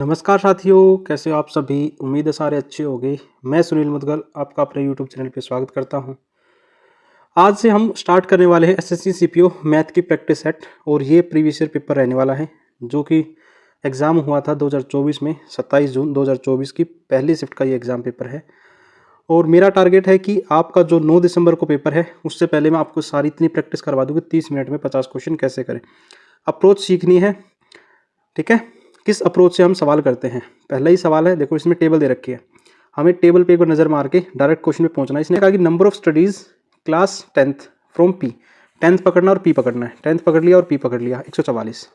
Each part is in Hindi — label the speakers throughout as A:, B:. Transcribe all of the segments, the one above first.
A: नमस्कार साथियों, कैसे हो आप सभी। उम्मीद है सारे अच्छे होंगे। मैं सुनील मुदगल आपका अपने यूट्यूब चैनल पे स्वागत करता हूं। आज से हम स्टार्ट करने वाले हैं एसएससी सीपीओ मैथ की प्रैक्टिस सेट और ये प्रीवियस ईयर पेपर रहने वाला है जो कि एग्ज़ाम हुआ था 2024 में 27 जून 2024 की पहली शिफ्ट का ये एग्ज़ाम पेपर है। और मेरा टारगेट है कि आपका जो 9 दिसंबर को पेपर है उससे पहले मैं आपको सारी इतनी प्रैक्टिस करवा दूँ कि 30 मिनट में 50 क्वेश्चन कैसे करें। अप्रोच सीखनी है, ठीक है। किस अप्रोच से हम सवाल करते हैं। पहला ही सवाल है, देखो इसमें टेबल दे रखी है, हमें टेबल पे एक बार नज़र मार के डायरेक्ट क्वेश्चन पे पहुंचना है। इसने कहा कि number of studies class 10th from P, 10th पकड़ना और पी पकड़ना है। 10th पकड़ लिया और पी पकड़ लिया, 144।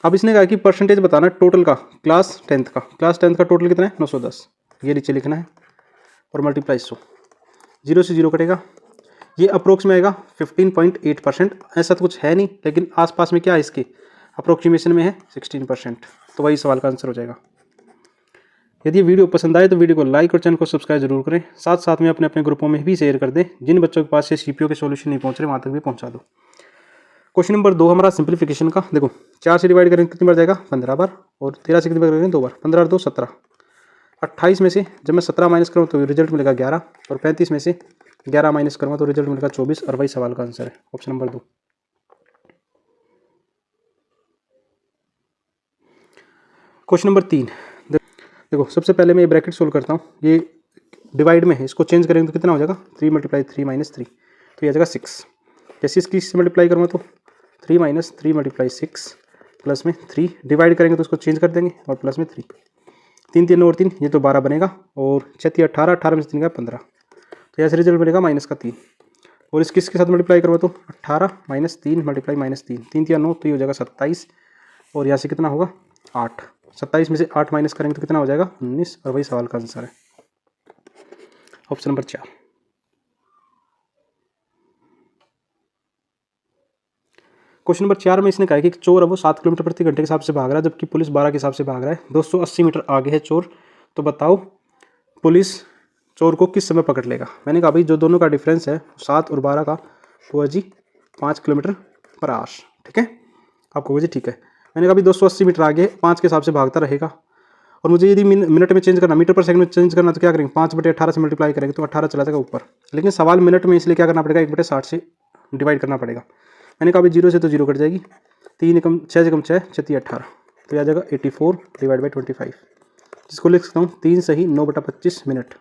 A: अब इसने कहा कि परसेंटेज बताना टोटल का, क्लास 10th का टोटल कितना है 910। ये नीचे लिखना है और मल्टीप्लाई 100, 0 से 0 कटेगा। ये अप्रोक्स में आएगा 15.8%। ऐसा तो कुछ है नहीं, लेकिन आसपास में क्या है इसके अप्रोक्सीमेशन में है 16%। तो वही सवाल का आंसर हो जाएगा। यदि वीडियो पसंद आए तो वीडियो को लाइक और चैनल को सब्सक्राइब जरूर करें। साथ साथ में अपने अपने ग्रुपों में भी शेयर कर दें। जिन बच्चों के पास से सीपीओ के सॉल्यूशन नहीं पहुंच रहे वहां तक भी पहुंचा दो। क्वेश्चन नंबर 2 हमारा सिंप्लीफिकेशन का। देखो 4 से डिवाइड करेंगे कितनी बार जाएगा 15 बार, और 13 से कितनी बार करेंगे 2 बार। 15 और 2 17, 28 में से जब मैं 17 माइनस करूँ तो रिजल्ट मिलेगा 11, और 35 में से 11 माइनस करूँगा तो रिजल्ट मिलेगा 24, और वही सवाल का आंसर है ऑप्शन नंबर 2। क्वेश्चन नंबर 3, देखो सबसे पहले मैं ये ब्रैकेट सोल्व करता हूँ। ये डिवाइड में है, इसको चेंज करेंगे तो कितना हो जाएगा 3 × 3 - 3, तो ये आ जाएगा 6। जैसे इसकी इससे मल्टीप्लाई करूँगा तो 3 - 3 × 6 प्लस में 3, डिवाइड करेंगे तो उसको चेंज कर देंगे और प्लस में 3, 3 3 और 3, ये तो 12 बनेगा, और 6 18, 18 में से 3 का 15, तो ऐसे रिजल्ट मिलेगा -3। और इसके साथ मल्टीप्लाई करूँगा तो 18 - 3 × -3, 3 3 9, तो ये हो जाएगा 27, और यहाँ से कितना होगा 8। 27 में से 8 माइनस करेंगे तो कितना हो जाएगा 19, और वही सवाल का आंसर है ऑप्शन नंबर 4। क्वेश्चन नंबर 4 में इसने कहा कि चोर है वो 7 किलोमीटर प्रति घंटे के हिसाब से भाग रहा है, जबकि पुलिस 12 के हिसाब से भाग रहा है। 280 मीटर आगे है चोर, तो बताओ पुलिस चोर को किस समय पकड़ लेगा। मैंने कहा भाई जो दोनों का डिफरेंस है 7 और 12 का, वो है जी 5 किलोमीटर पर आवर, ठीक है। आपको जी ठीक है। मैंने कहा भाई 280 मीटर आगे 5 के हिसाब से भागता रहेगा, और मुझे यदि मिनट में चेंज करना, मीटर पर सेकंड में चेंज करना, तो क्या करेंगे 5/18 से मल्टीप्लाई करेंगे तो 18 चला जाएगा ऊपर। लेकिन सवाल मिनट में, इसलिए क्या करना पड़ेगा 1/60 से डिवाइड करना पड़ेगा। मैंने कहा भाई 0 से तो 0 कट जाएगी, 3 कम 6 से कम 6, 6 18, तो आ जाएगा 84 / 25, जिसको लिख सकता हूँ 3 सही 9/25 मिनट।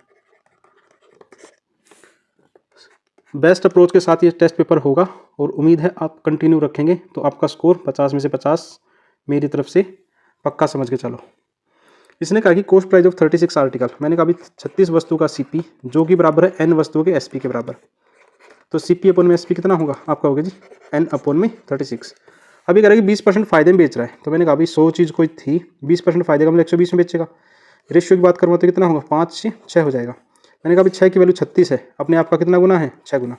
A: बेस्ट अप्रोच के साथ ये टेस्ट पेपर होगा, और उम्मीद है आप कंटिन्यू रखेंगे तो आपका स्कोर 50 में से 50 मेरी तरफ से पक्का समझ के चलो। इसने कहा कि कॉस्ट प्राइस ऑफ 36 आर्टिकल। मैंने कहा 36 वस्तु का सीपी जो कि बराबर है n वस्तुओं के एसपी के बराबर, तो सीपी अपन में एसपी कितना होगा आपका होगा जी n/में 36। अभी कह रहा है कि 20% फायदे में बेच रहा है, तो मैंने कहा 100 चीज़ कोई थी, 20% फायदे का मतलब 120 में बेचेगा। रेशियो की बात करूँगा तो कितना होगा 5 से 6 हो जाएगा। मैंने कहा 6 की वैल्यू 36 है, अपने आप का कितना गुना है 6 गुना,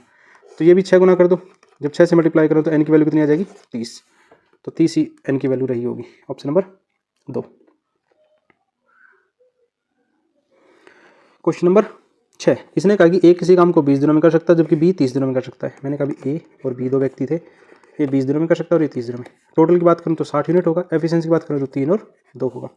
A: तो ये भी 6 गुना कर दो। जब 6 से मल्टीप्लाई करो तो n की वैल्यू कितनी आ जाएगी 30, तो 30 ही n की वैल्यू रही होगी ऑप्शन नंबर 2। क्वेश्चन नंबर 6, इसने कहा कि ए किसी काम को 20 दिनों में कर सकता है, जबकि बी 30 दिनों में कर सकता है। मैंने कहा ए और बी 2 व्यक्ति थे, ये 20 दिनों में कर सकता है और ये 30 दिनों में। टोटल की बात करूँ तो 60 यूनिट होगा, एफिशिएंसी की बात करूँ तो 3 और 2 होगा।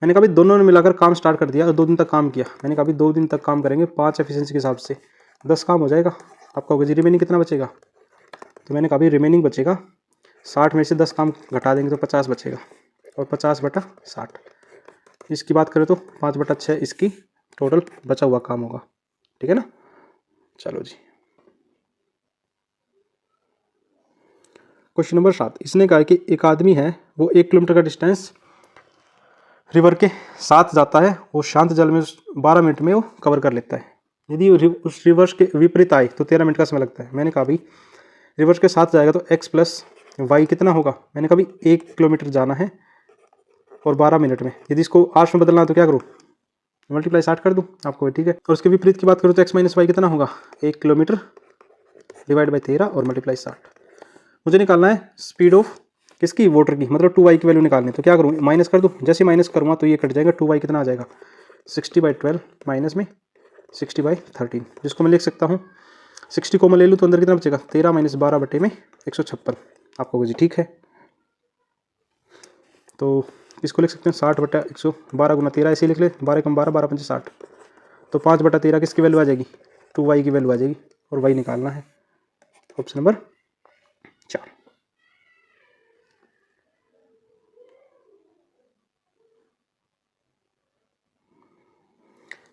A: मैंने कहा दोनों ने मिलाकर काम स्टार्ट कर दिया और 2 दिन तक काम किया। मैंने कहा 2 दिन तक काम करेंगे, 5 एफिशिएंसी के हिसाब से 10 काम हो जाएगा। आपका होगा जी रिमेनिंग कितना बचेगा, तो मैंने कहा रिमेनिंग बचेगा 60 में से 10 काम घटा देंगे तो 50 बचेगा, और 50/60। इसकी बात करें तो 5/6 इसकी टोटल बचा हुआ काम होगा, ठीक है ना। चलो जी क्वेश्चन नंबर 7, इसने कहा कि एक आदमी है वो 1 किलोमीटर का डिस्टेंस रिवर के साथ जाता है और शांत जल में 12 मिनट में वो कवर कर लेता है। यदि उस रिवर्स के विपरीत आए तो 13 मिनट का समय लगता है। मैंने कहा भाई रिवर्स के साथ जाएगा तो x + y कितना होगा। मैंने कहा भाई 1 किलोमीटर जाना है और 12 मिनट में, यदि इसको आवर्स में बदलना है तो क्या करूँ मल्टीप्लाई 60 कर दूँ आपको, ठीक है। और उसके विपरीत की बात करूँ तो x - y कितना होगा 1 किलोमीटर डिवाइड बाई 13 और मल्टीप्लाई 60। मुझे निकालना है स्पीड ऑफ किसकी वाटर की, मतलब 2y की वैल्यू निकालनी है, तो क्या करूँ माइनस कर दूँ। जैसे माइनस करूँगा तो ये कट जाएगा, 2y कितना आ जाएगा 60/12 माइनस में 60/13, जिसको मैं लिख सकता हूँ 60 को मैं ले लूँ तो अंदर कितना बचेगा 13 - 12 में 156 आपको जी ठीक है। तो इसको लिख सकते हैं 60/112 गुना 13, ऐसे लिख ले, 12 कम 12, 12 पंचे 60, तो 5/13 किसकी वैल्यू आ जाएगी, 2y की वैल्यू आ जाएगी, और y निकालना है। Option number 4।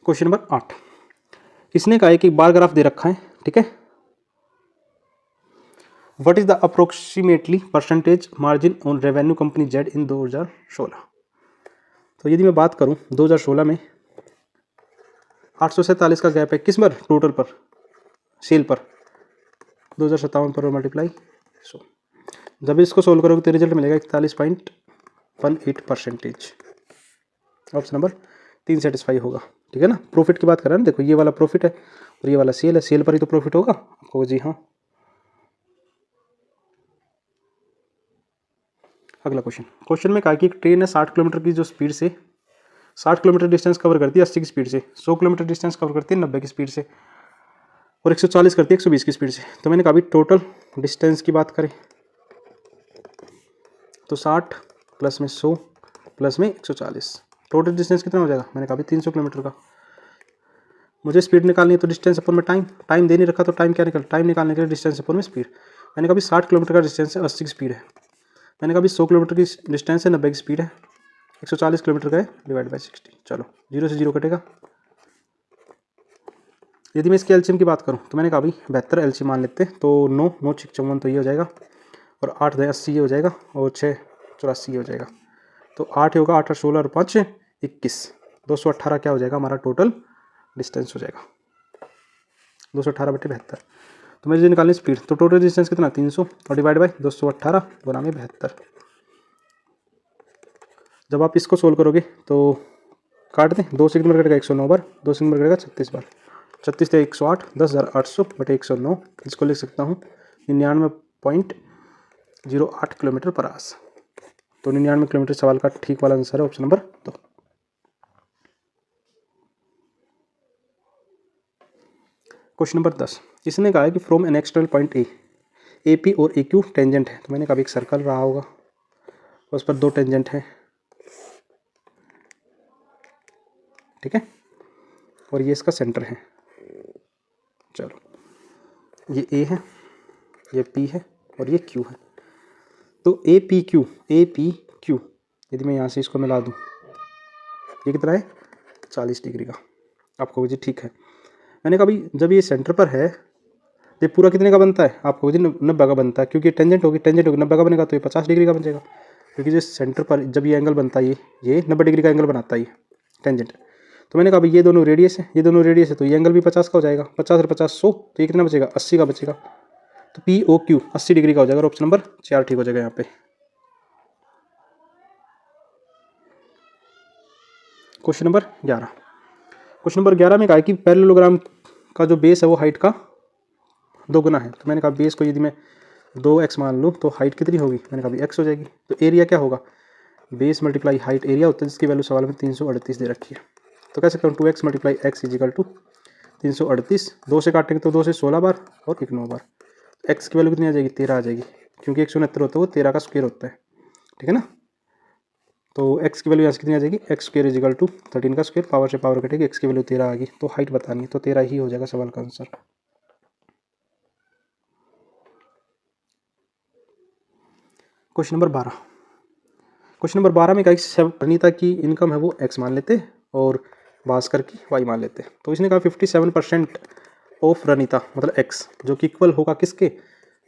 A: क्वेश्चन नंबर 8, इसने कहा है कि बार ग्राफ दे रखा है, ठीक है। What is the approximately percentage margin on revenue company Z in 2016। तो यदि मैं बात करूं 2016 में 847 का गैप है, किस पर, टोटल पर, सेल पर, 2057 पर मल्टीप्लाई 100, जब इसको सोल्व करोगे तो रिजल्ट मिलेगा 41.18%। ऑप्शन नंबर 3 सेटिस्फाई होगा, ठीक है ना। प्रॉफिट की बात कर रहे हैं, देखो ये वाला प्रॉफिट है और ये वाला सेल है, सेल पर ही तो प्रॉफिट होगा आपको, जी हाँ। अगला क्वेश्चन में कहा कि एक ट्रेन है 60 किलोमीटर की जो स्पीड से 60 किलोमीटर डिस्टेंस कवर करती है 80 की स्पीड से, 100 किलोमीटर डिस्टेंस कवर करती है 90 की स्पीड से, और 140 करती है 120 की स्पीड से। तो मैंने कहा अभी टोटल डिस्टेंस की बात करें तो 60 प्लस में 100 प्लस में 140, टोटल डिस्टेंस कितना हो जाएगा, मैंने कहा अभी 300 किलोमीटर का। मुझे स्पीड निकालनी है तो डिस्टेंस अपन में टाइम दे नहीं रखा, तो टाइम क्या टाइम निकालने के लिए डिस्टेंस अपन में स्पीड। मैंने कहा अभी 60 किलोमीटर का डिस्टेंस है, 80 की स्पीड है। मैंने कहा अभी 100 किलोमीटर की डिस्टेंस है, 90 की स्पीड है, 140 किलोमीटर का है, डिवाइड बाई 60। चलो 0 से 0 कटेगा। यदि मैं इसके एलसीएम की बात करूं तो मैंने कहा अभी 72 एलसीएम मान लेते हैं, तो 9 9 6 54 तो ये हो जाएगा, और 8 10 80 ये हो जाएगा, और 6 84 ये हो जाएगा। तो 8 होगा, 8 16 और 5 21, 218 क्या हो जाएगा हमारा टोटल डिस्टेंस हो जाएगा, 218/72। तो मुझे निकालनी स्पीड, तो टोटल डिस्टेंस कितना 300 और डिवाइड बाई 218 गुना में 72। जब आप इसको सोल्व करोगे तो काट दें, 2 से कितने बार कटेगा 109 बार, 2 से कितने बार कटेगा 36 बार, 36 से 108, 10,800/109, इसको लिख सकता हूँ 99.08 किलोमीटर पर आवर। तो 99 किलोमीटर सवाल का ठीक वाला आंसर है ऑप्शन नंबर 2। क्वेश्चन नंबर 10, इसने कहा है कि from an external point A P और ए क्यू टेंजेंट है। तो मैंने कहा एक सर्कल रहा होगा, उस पर 2 टेंजेंट है, ठीक है, और ये इसका सेंटर है। चलो ये ए है, ये पी है, और ये क्यू है। तो ए पी क्यू यदि मैं यहाँ से इसको मिला दूँ, ये कितना है 40 डिग्री का। आपको जी ठीक है। मैंने कहा भाई जब ये सेंटर पर है, ये पूरा कितने का बनता है, आपको जी 90 का बनता है, क्योंकि टेंजेंट होगी 90 का बनेगा, तो ये 50 डिग्री का बन जाएगा, क्योंकि जो सेंटर पर जब ये एंगल बनता है, ये 90 डिग्री का एंगल बनाता है ये टेंजेंट। तो मैंने कहा भाई ये दोनों रेडियस है, ये दोनों रेडियस है, तो ये एंगल भी 50 का हो जाएगा, 50 और 50 100, तो ये कितना बचेगा 80 का बचेगा। तो पी ओ क्यू 80 डिग्री का हो जाएगा, और ऑप्शन नंबर 4 ठीक हो जाएगा यहाँ पे। क्वेश्चन नंबर 11 में कहा है कि पैरेललोग्राम का जो बेस है वो हाइट का 2 गुना है। तो मैंने कहा बेस को यदि मैं 2x मान लूँ तो हाइट कितनी होगी, मैंने कहा x हो जाएगी। तो एरिया क्या होगा, बेस मल्टीप्लाई हाइट एरिया होता है, जिसकी वैल्यू सवाल में 338 दे रखी है। तो कह सकता हूँ 2x multiply x is equal to 338, 2 से काटेंगे तो 2 से 16 बार और 1 9 बार। x की वैल्यू कितनी आ जाएगी 13 आ जाएगी, क्योंकि 169 होता है वो 13 का स्क्वायर होता है, ठीक है ना। तो x की वैल्यू यहाँ से कितनी आ जाएगी, एक्स स्क्वायर इजिकल टू 13 का स्क्वायर, पावर से पावर कटेगी, x की वैल्यू 13 आ गई। तो हाइट बतानी है, तो 13 ही हो जाएगा सवाल का आंसर। क्वेश्चन नंबर 12 में कहा अनीता की इनकम है वो x मान लेते और भास्कर की y मान लेते। तो इसने कहा 57% ऑफ रनीता मतलब x, जो कि इक्वल होगा किसके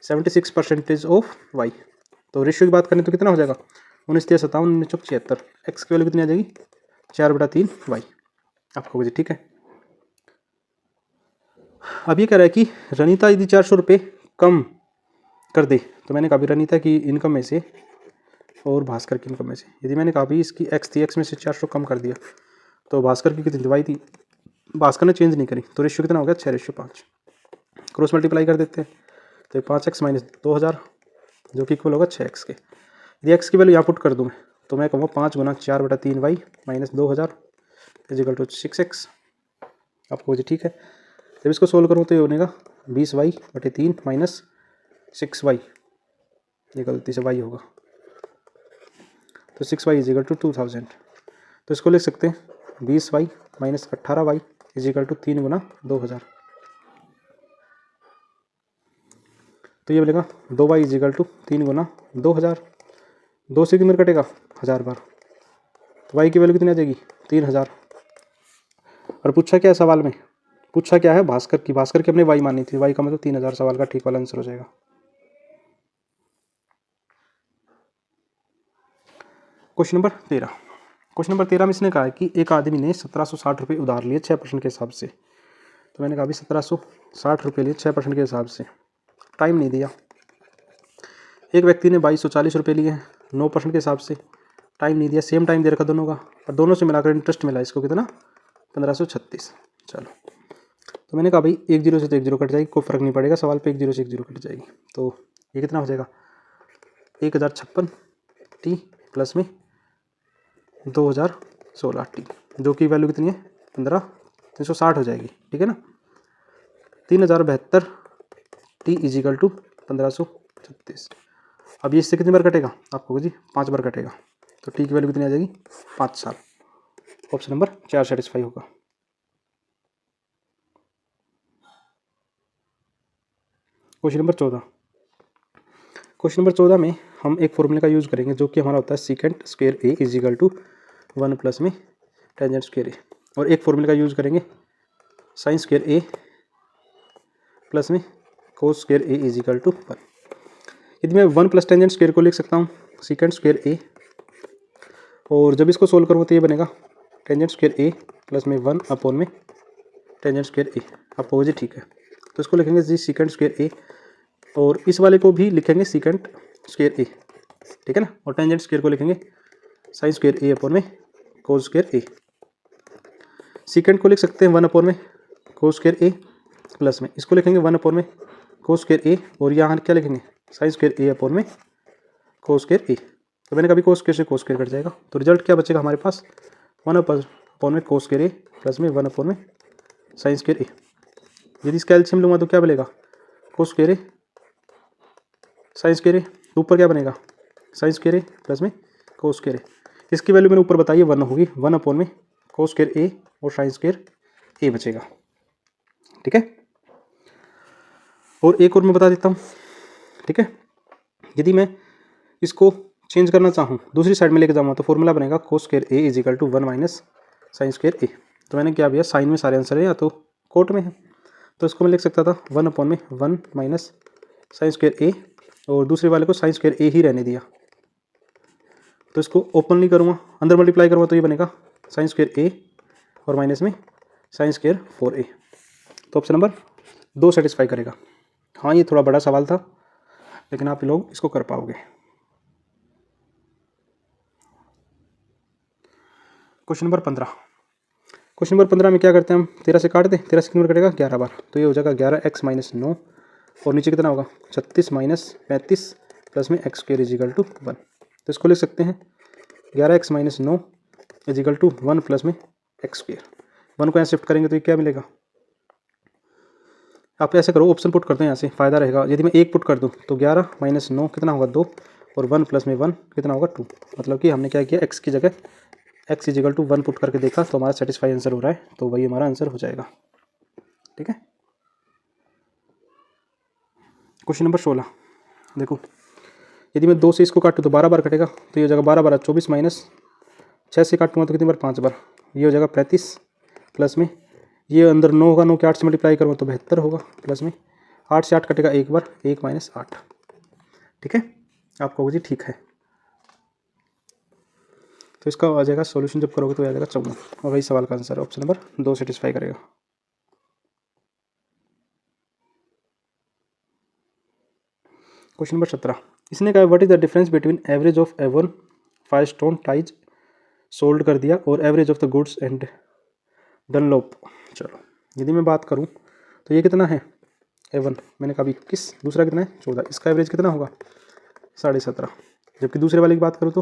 A: 76% ऑफ y। तो रेशियो की बात करें तो कितना हो जाएगा 19 3 57 19 चौक 76, x की वैल्यू कितनी आ जाएगी 4/3 y। आपको मुझे ठीक है। अब ये कह रहा है कि रनीता यदि 400 रुपये कम कर दे, तो मैंने कहा रनीता की इनकम में से और भास्कर की इनकम में से, यदि मैंने कहा इसकी x थी, x में से 400 कम कर दिया, तो भास्कर की कितनी y थी, भास्कर ने चेंज नहीं करी, तो रेशियो कितना हो गया 6:5। क्रॉस मल्टीप्लाई कर देते हैं, तो 5x माइनस 2000 जो कि इक्वल होगा 6x के। यदि x की वैल्यू यहाँ पुट कर दूँ मैं, तो मैं कहूँगा 5 गुना 4/3 y minus 2000 equal to 6x। आपको मुझे ठीक है। जब इसको सोल्व करूँ तो ये बनेगा 20y/3 माइनस 6y, ये गलती से y होगा, तो 6y इजिकल टू 2000। तो इसको लिख सकते हैं 20y minus 18y is equal to 3 गुना 2000। तो ये बोलेगा 2y इजिकल टू 3 गुना 2000। 2 से कितनी बार कटेगा 1000 बार, तो y की वैल्यू कितनी आ जाएगी 3000। और पूछा क्या है सवाल में, पूछा क्या है भास्कर की, भास्कर की हमने y मानी थी, y का मतलब 3000। सवाल का ठीक वाला आंसर हो जाएगा। Question number 13। क्वेश्चन नंबर 13 में इसने कहा है कि एक आदमी ने 1760 रुपये उधार लिए 6% के हिसाब से। तो मैंने कहा अभी 1760 रुपये लिए 6% के हिसाब से, टाइम नहीं दिया। एक व्यक्ति ने 2240 रुपये लिए 9% के हिसाब से, टाइम नहीं दिया। सेम टाइम दे रखा दोनों का, और दोनों से मिलाकर इंटरेस्ट मिला इसको कितना 1536। चलो, तो मैंने कहा भाई 1 0 से तो 1 0 कट जाएगी, कोई फर्क नहीं पड़ेगा, सवाल पे 1 0 से 1 0 कट जाएगी। तो ये कितना हो जाएगा 1056 टी प्लस में 2016 टी, जो कि वैल्यू कितनी है 360 हो जाएगी। ठीक है ना, 3072 टी इजिकल टू 1536। अब ये इससे कितनी बार कटेगा आपको जी 5 बार कटेगा। तो टी की वैल्यू कितनी आ जाएगी 5 साल। ऑप्शन नंबर 4 सेटिस्फाई होगा। Question number 14। क्वेश्चन नंबर 14 में हम एक फॉर्मूले का यूज़ करेंगे जो कि हमारा होता है secant square A equal to 1 plus में टेंजेंट स्क्वायर ए, और एक फॉर्मूले का यूज़ करेंगे साइन स्क्वायर ए प्लस में cos square A equal to 1। यदि मैं 1 प्लस टेंजेंट स्क्वायर को लिख सकता हूँ सीकेंट स्क्वायर ए, और जब इसको सोल्व करूँगा तो ये बनेगा टेंजेंट स्क्वायर ए प्लस में 1 अपॉन में टेंजेंट स्क्वायर ए। आपको वजह ठीक है, तो इसको लिखेंगे जी सीकेंट स्क्वायर ए, और इस वाले को भी लिखेंगे सीकेंट स्क्वायर ए। ठीक है ना, और टेंजेंट स्क्वायर को लिखेंगे साइन स्क्वायर ए अपॉन में कोस स्क्वायर ए। सीकेंट को लिख सकते हैं 1 अपॉन में कोस स्क्वायर ए, प्लस में इसको लिखेंगे 1 अपॉन में कोस स्क्वायर ए, और यहाँ क्या लिखेंगे साइन स्क्वायर ए अपॉन में कोस स्क्वायर ए। तो मैंने कभी कोस स्क्वायर से कोस स्क्वायर कट जाएगा, तो रिजल्ट क्या बचेगा हमारे पास 1 अपॉन में कोस स्क्वायर ए प्लस में 1 अपॉन में साइन स्क्वायर ए। यदि इसका एलसीएम लूँगा तो क्या बनेगा कोस स्क्वायर ए साइन स्क्वायर ए, ऊपर क्या बनेगा साइन स्क्वायर ए प्लस में कोस स्क्वायर ए। इसकी वैल्यू मैंने ऊपर बताई 1 होगी, 1 अपॉन में कोस स्क्वायर ए और साइन स्क्वायर ए बचेगा। ठीक है, और एक और मैं बता देता हूँ। ठीक है, यदि मैं इसको चेंज करना चाहूँ दूसरी साइड में लेके जाऊँगा तो फॉर्मूला बनेगा cos square A equal to 1 minus sine square A. तो मैंने क्या भैया साइन में सारे आंसर है या तो कोट में है, तो इसको मैं लिख सकता था 1 अपॉन में 1 माइनस साइन स्क्वायर ए, और दूसरे वाले को साइन स्क्वायर ए ही रहने दिया। तो इसको ओपन नहीं करूँगा, अंदर मल्टीप्लाई करूँगा तो ये बनेगा साइन स्क्वायर ए और माइनस में साइन स्क्वायर 4a। तो ऑप्शन नंबर 2 सेटिस्फाई करेगा। हाँ, ये थोड़ा बड़ा सवाल था, लेकिन आप लोग इसको कर पाओगे। Question number 15। क्वेश्चन नंबर 15 में क्या करते हैं हम 13 से काट दें, 13 से कितनी बार कटेगा 11 बार, तो ये हो जाएगा 11x माइनस 9, और नीचे कितना होगा 36 माइनस 35 प्लस में एक्स स्क्वायर इजिकल टू 1। तो इसको लिख सकते हैं 11x minus 9 equal to 1 plus में एक्स स्क्वायर। 1 को यहाँ शिफ्ट करेंगे तो ये क्या मिलेगा, आप ऐसे करो ऑप्शन पुट करते हैं यहाँ से, फ़ायदा रहेगा। यदि मैं 1 पुट कर दूँ तो 11 माइनस 9 कितना होगा 2, और 1 प्लस में 1 कितना होगा 2। मतलब कि हमने क्या किया x की जगह x इजिकल टू 1 पुट करके देखा, तो हमारा सेटिस्फाई आंसर हो रहा है, तो वही हमारा आंसर हो जाएगा। ठीक है, क्वेश्चन नंबर 16 देखो, यदि मैं 2 से इसको काटूँ तो 12 बार कटेगा, तो ये हो जाएगा 12 बार 24 माइनस 6 से काटूँगा तो कितनी बार 5 बार, ये हो जाएगा 35 प्लस में ये अंदर 9 होगा, 9 के 8 से मल्टीप्लाई करूँगा तो 72 होगा, प्लस में 8 से 8 कटेगा एक बार, 1 माइनस 8। ठीक है, आपको जी ठीक है, तो इसका आ जाएगा सॉल्यूशन जब करोगे तो आ जाएगा 14, और वही सवाल का आंसर है, ऑप्शन नंबर 2 सेटिस्फाई करेगा। क्वेश्चन नंबर 17, इसने कहा what is the difference between average of even 5 stone ties sold कर दिया और average of the goods and Dunlop. चलो, यदि मैं बात करूं तो ये कितना है एवन, मैंने कहा 21, दूसरा कितना है 14, इसका एवरेज कितना होगा 17.5, जबकि दूसरे वाले की बात करूँ तो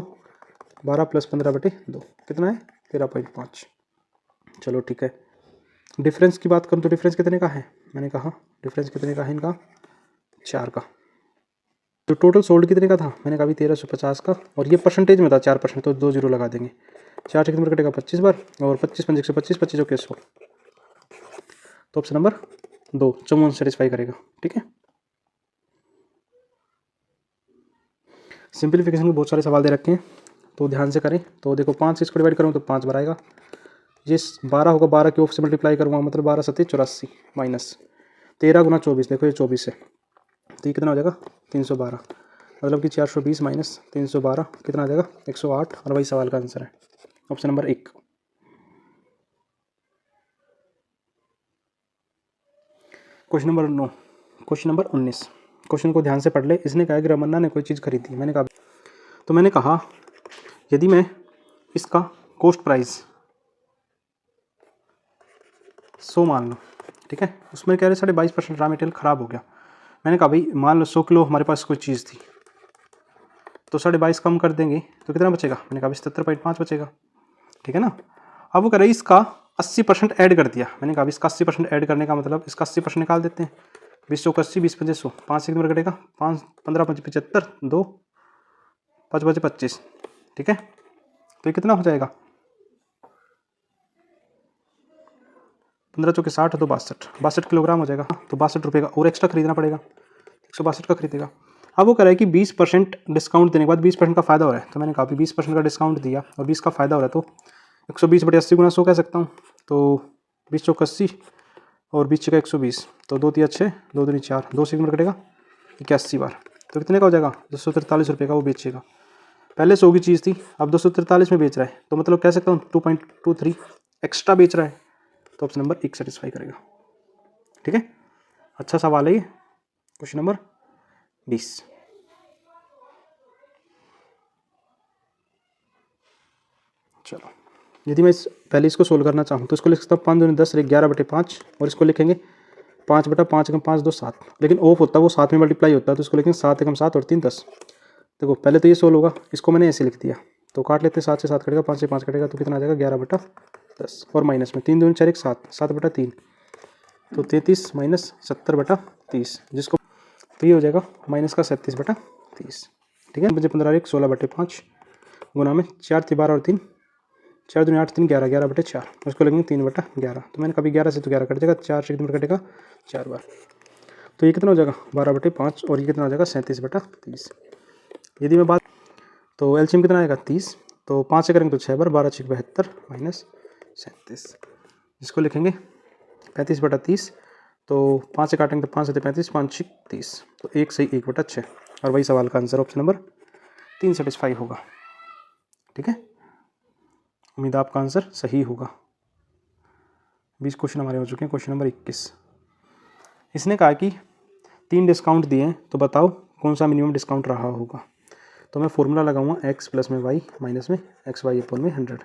A: 12 प्लस 15/2 कितना है 13.5। चलो ठीक है, डिफरेंस की बात करूँ तो डिफरेंस कितने का है, मैंने कहा डिफरेंस कितने का है इनका 4 का। तो टोटल सोल्ड कितने का था, मैंने कहा 1350 का, और ये परसेंटेज में था 4%, तो 2 जीरो लगा देंगे। 4 से कितने कटेगा 25 बार, और 25 पंजे 125, 25 के 100, तो ऑप्शन नंबर 2 54 सेटिस्फाई करेगा। ठीक है, सिंप्लीफिकेशन के बहुत सारे सवाल दे रखे हैं, तो ध्यान से करें। तो देखो 5 से इसको डिवाइड करूँ तो 5 बार आएगा, ये 12 होगा, 12 के ऑफ से मल्टीप्लाई करूँगा, मतलब 12 सत्ती 84 माइनस 13 गुना 24, देखो ये 24 है, तो ये कितना हो जाएगा 312, मतलब कि 420 माइनस 312 कितना आ जाएगा 108, और वही सवाल का आंसर है option number 1। Question number 9, question number 19, question को ध्यान से पढ़ ले। इसने कहा कि रमन्ना ने कोई चीज़ खरीदी, मैंने कहा यदि मैं इसका कॉस्ट प्राइस 100 मान लो, ठीक है, उसमें कह रहे 22.5% रॉ मटेरियल ख़राब हो गया। मैंने कहा भाई मान लो 100 किलो हमारे पास कोई चीज़ थी, तो 22.5 कम कर देंगे तो कितना बचेगा, मैंने कहा 77.5 बचेगा। ठीक है ना, अब वो कह रही इसका 80% ऐड कर दिया, मैंने कहा इसका 80% ऐड करने का मतलब इसका 80% निकाल देते हैं, 20 चौक 80, 20 पंजे 100, 5 से कितना कटेगा 5, 15 पंजे 75, 2 5 बजे 25। ठीक है, तो ये कितना हो जाएगा 15 चौके 60, 2 62 किलोग्राम हो जाएगा, तो 62 रुपये का और एक्स्ट्रा खरीदना पड़ेगा, 162 का खरीदेगा। अब वो कह रहा है कि 20% डिस्काउंट देने के बाद 20% का फ़ायदा हो रहा है, तो मैंने कहा 20% का डिस्काउंट दिया और 20 का फ़ायदा हो रहा है, तो 120/80 गुना 100 कह सकता हूँ, तो 20 चौक 80 और 20 का 120, तो 2 तिया 6, 2 दूनी 4, 2 से कितना कटेगा 81 बार, तो कितने का हो जाएगा 243 रुपये का वो बेचेगा। पहले 100 की चीज़ थी, अब 243 में बेच रहा है, तो मतलब कह सकता हूँ 2.23 एक्स्ट्रा बेच रहा है, तो ऑप्शन नंबर 1 सेटिस्फाई करेगा। ठीक है, अच्छा सवाल है ये, क्वेश्चन नंबर 20। चलो, यदि मैं पहले इसको सोल्व करना चाहूँ तो इसको लिख सकता हूँ 5 दूनी 10 11/5, और इसको लिखेंगे 5/5 एकम 5 2 7, लेकिन ऑफ होता है वो 7 में मल्टीप्लाई होता है, तो इसको लिखेंगे 7 एकम 7 और 3 10। देखो पहले तो ये सोल्व होगा, इसको मैंने ऐसे लिख दिया, तो काट लेते 7 से 7 कटेगा, 5 से 5 कटेगा, तो कितना आ जाएगा 11/10, और माइनस में 3 दूनी 4 1 7, 7/3, तो 33 माइनस 70/30, जिसको तो ये हो जाएगा माइनस का 37/30। ठीक है, मुझे 15 1 16/5 गुना में 4 थी 12 और 3, 4 दूनी 8 3 11 11/4, उसको लगेंगे 3/11, तो मैंने कभी 11 से तो 11 कट जाएगा, 4 से कितना कटेगा 4 बार, तो ये कितना हो जाएगा 12/5, और ये कितना हो जाएगा 37/30। यदि मैं बात तो एलसीएम कितना आएगा 30, तो 5 से करेंगे तो 6 बार, 12 6 72 माइनस 37, जिसको लिखेंगे 35/30, तो 5 से काटेंगे तो 5 से 35, 5 6 30, तो 1 सही 1/6, और वही सवाल का आंसर ऑप्शन नंबर 3 सेटिस्फाई होगा। ठीक है, उम्मीद है आपका आंसर सही होगा। 20 क्वेश्चन हमारे हो चुके हैं। क्वेश्चन नंबर 21, इसने कहा कि 3 डिस्काउंट दिए हैं, तो बताओ कौन सा मिनिमम डिस्काउंट रहा होगा। तो मैं फॉर्मूला लगाऊंगा x प्लस में y माइनस में एक्स वाई अपॉन में 100,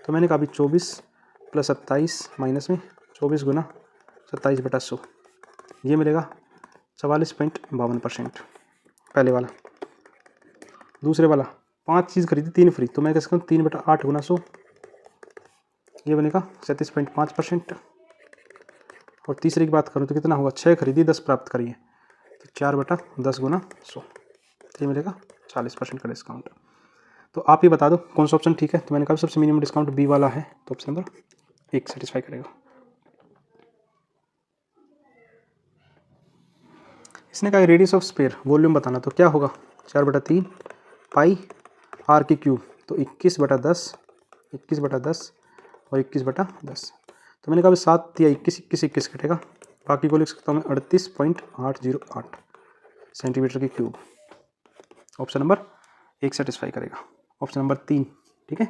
A: तो मैंने कहा 24 प्लस 27 माइनस में 24 गुना 27/100, ये मिलेगा 44.52%। पहले वाला, दूसरे वाला 5 चीज़ खरीदी 3 फ्री, तो मैं कह सकता हूँ 3/8 गुना 100, ये बनेगा 37.5%। और तीसरे की बात करूँ तो कितना होगा, 6 खरीदी 10 प्राप्त करिए, तो 4/10 गुना 100, तो ये मिलेगा 40% का डिस्काउंट। तो आप ही बता दो कौन सा ऑप्शन ठीक है, तो मैंने कहा सबसे मिनिमम डिस्काउंट बी वाला है, तो ऑप्शन नंबर 1 सेटिस्फाई करेगा। इसने कहा रेडियस ऑफ स्फीयर वॉल्यूम बताना, तो क्या होगा 4/3 पाई आर की क्यूब, तो 21/10 21/10 और 21/10, तो मैंने कहा 7 या 21 21 21 कटेगा, बाकी को लिख सकता हूँ मैं 38.808 सेंटीमीटर की क्यूब। ऑप्शन नंबर 1 सेटिस्फाई करेगा। ऑप्शन नंबर 3, ठीक है।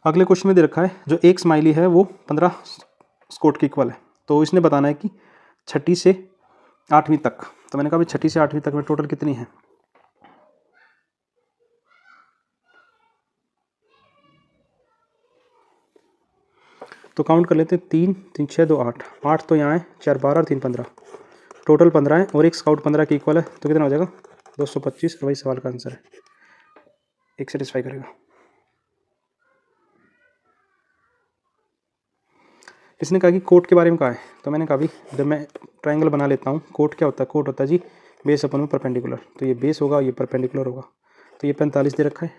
A: अगले क्वेश्चन में दे रखा है जो एक स्माइली है वो 15 स्कोट के इक्वल है, तो इसने बताना है कि 6ठी से 8वीं तक, तो मैंने कहा 6ठी से 8वीं तक में टोटल कितनी है, तो काउंट कर लेते हैं 3 3 6 2 8 8 तो यहाँ है, 4 12 और 3 15, टोटल 15 है, और एक स्काउट 15 के इक्वल है, तो कितना हो जाएगा 225, वही सवाल का आंसर है, 1 सेटिस्फाई करेगा। इसने कहा कि कोट के बारे में कहा है, तो मैंने कहा भी जब मैं ट्रायंगल बना लेता हूँ, कोट क्या होता है, कोट होता है जी बेस अपन में परपेंडिकुलर, तो ये बेस होगा, ये परपेंडिकुलर होगा, तो ये 45 दे रखा है,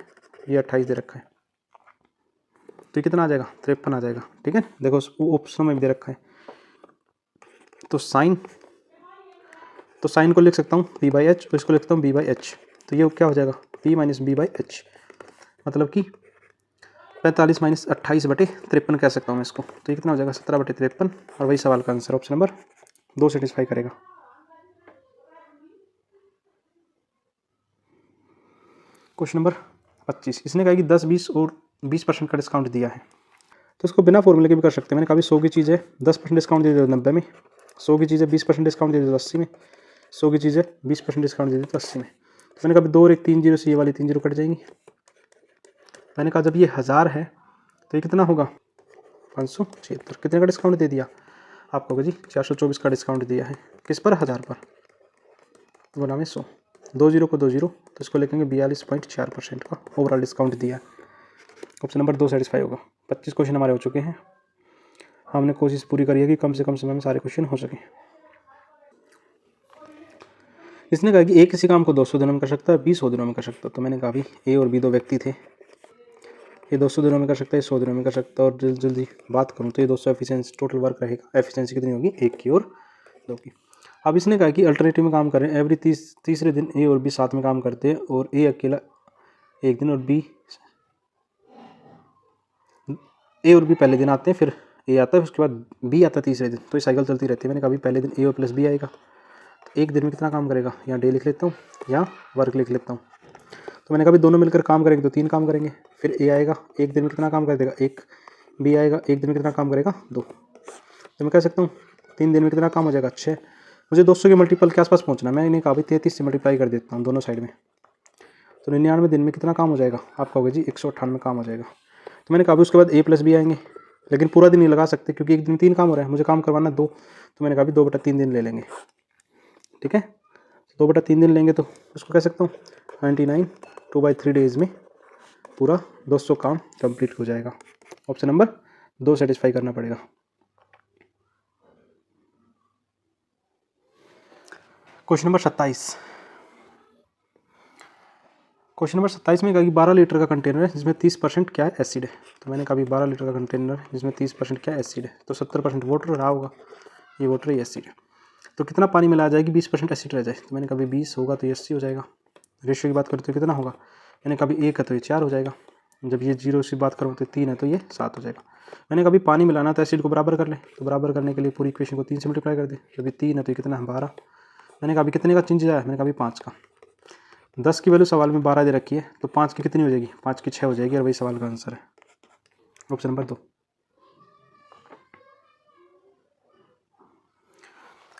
A: ये 28 दे रखा है, तो ये कितना आ जाएगा, 53 आ जाएगा। ठीक है, देखो ऑप्शन में भी दे रखा है, तो साइन को लिख सकता हूँ बी बाई एच और इसको लिख सकता हूँ बी बाई एच, तो ये क्या हो जाएगा P minus B by H, मतलब कि 45 माइनस 28/53 कह सकता हूँ मैं इसको, तो ये कितना हो जाएगा 17/53, और वही सवाल का आंसर ऑप्शन नंबर 2 सेटिस्फाई करेगा। क्वेश्चन नंबर 25, इसने कहा कि 10, 20 और 20% का डिस्काउंट दिया है, तो इसको बिना फॉर्मूले के भी कर सकते हैं। मैंने कहा 100 की चीज़ है 10% डिस्काउंट दे दो 90 में, 100 की चीज़ है 20% डिस्काउंट दे दो 80 में, 100 की चीज़ है 20% डिस्काउंट दे दो 80 में। तो मैंने कहा 2 और 1 3 जीरो से ये वाली 3 जीरो कट जाएंगी। मैंने कहा जब ये 1000 है तो ये कितना होगा 576, कितने का डिस्काउंट दे दिया आपको जी 424 का डिस्काउंट दिया है, किस पर 1000 पर, तो बोला में 100, 2 जीरो को 2 जीरो, तो इसको लिखेंगे 42.4% का ओवरऑल डिस्काउंट दिया है। ऑप्शन नंबर 2 सेटिस्फाई होगा। 25 क्वेश्चन हमारे हो चुके हैं, हमने कोशिश पूरी करी है कि कम से कम समय में सारे क्वेश्चन हो सके। इसने कहा कि एक किसी काम को 200 दिनों में कर सकता है, 20 दिनों में कर सकता है, तो मैंने कहा भी ए और बी दो व्यक्ति थे, ये 200 दिनों में कर सकता है, 100 दिनों में कर सकता है, और जल्दी जल्दी बात करूँ तो ये 200 एफिशिएंसी टोटल वर्क रहेगा, एफिशिएंसी कितनी होगी 1 की और 2 की। अब इसने कहा कि अल्टरनेटिव में काम कर रहे हैं, एवरी तीसरे दिन ए और बी साथ में काम करते हैं, और ए अकेला एक दिन और ए और बी पहले दिन आते हैं, फिर ए आता है, उसके बाद बी आता है तीसरे दिन, तो ये साइकिल चलती रहती है। मैंने कहा भी पहले दिन ए और प्लस बी आएगा, तो एक दिन में कितना काम करेगा, यहाँ डे लिख लेता हूँ या वर्क लिख लेता हूँ, तो मैंने कहा भी दोनों मिलकर काम करेंगे तो 3 काम करेंगे, फिर ए आएगा एक दिन में कितना काम कर देगा 1, बी आएगा एक दिन में कितना काम करेगा 2, तो मैं कह सकता हूँ 3 दिन में कितना काम हो जाएगा 6। मुझे 200 के मल्टीपल के आसपास पहुँचना, मैंने कहा भी 33 से मल्टीप्लाई कर देता हूँ दोनों साइड में, तो 99 दिन में कितना काम हो जाएगा आपका होगा जी 198 काम हो जाएगा। तो मैंने कहा भी उसके बाद ए प्लस बी आएंगे, लेकिन पूरा दिन नहीं लगा सकते क्योंकि एक दिन 3 काम हो रहा है, मुझे काम करवाना 2, तो मैंने कहा भी 2/3 दिन ले लेंगे। ठीक है, 2/3 दिन लेंगे तो उसको कह सकता हूँ 99 2/3 डेज में पूरा 200 काम कंप्लीट हो जाएगा। ऑप्शन नंबर 2 सेटिस्फाई करना पड़ेगा। क्वेश्चन नंबर 27, क्वेश्चन नंबर 27 में कहा कि 12 लीटर का कंटेनर है जिसमें 30% क्या है एसिड है, तो मैंने कहा भी 12 लीटर का कंटेनर है जिसमें 30% क्या एसिड है, तो 70% वाटर रहा होगा, ये वाटर ये एसिड है, तो कितना पानी मिला जाएगी 20% एसिड रह जाए, तो मैंने कहा भी 20 होगा तो ये 80 हो जाएगा। रेशियो की बात करें तो कितना होगा, मैंने कहा भी 1 है तो ये 4 हो जाएगा, जब ये 0 से बात करूँ तो 3 है तो ये 7 हो जाएगा। मैंने कहा भी पानी मिलाना तो एसिड को बराबर कर ले, तो बराबर करने के लिए पूरी इक्वेशन को 3 से मल्टीप्लाई कर दे, जब ये 3 है तो ये कितना है 12। मैंने कहा भी कितने का चेंज आया, मैंने कहा भी 5 का, 10 की वैल्यू सवाल में 12 दे रखी है, तो 5 की कितनी हो जाएगी 5 की 6 हो जाएगी, और वही सवाल का आंसर है ऑप्शन नंबर 2।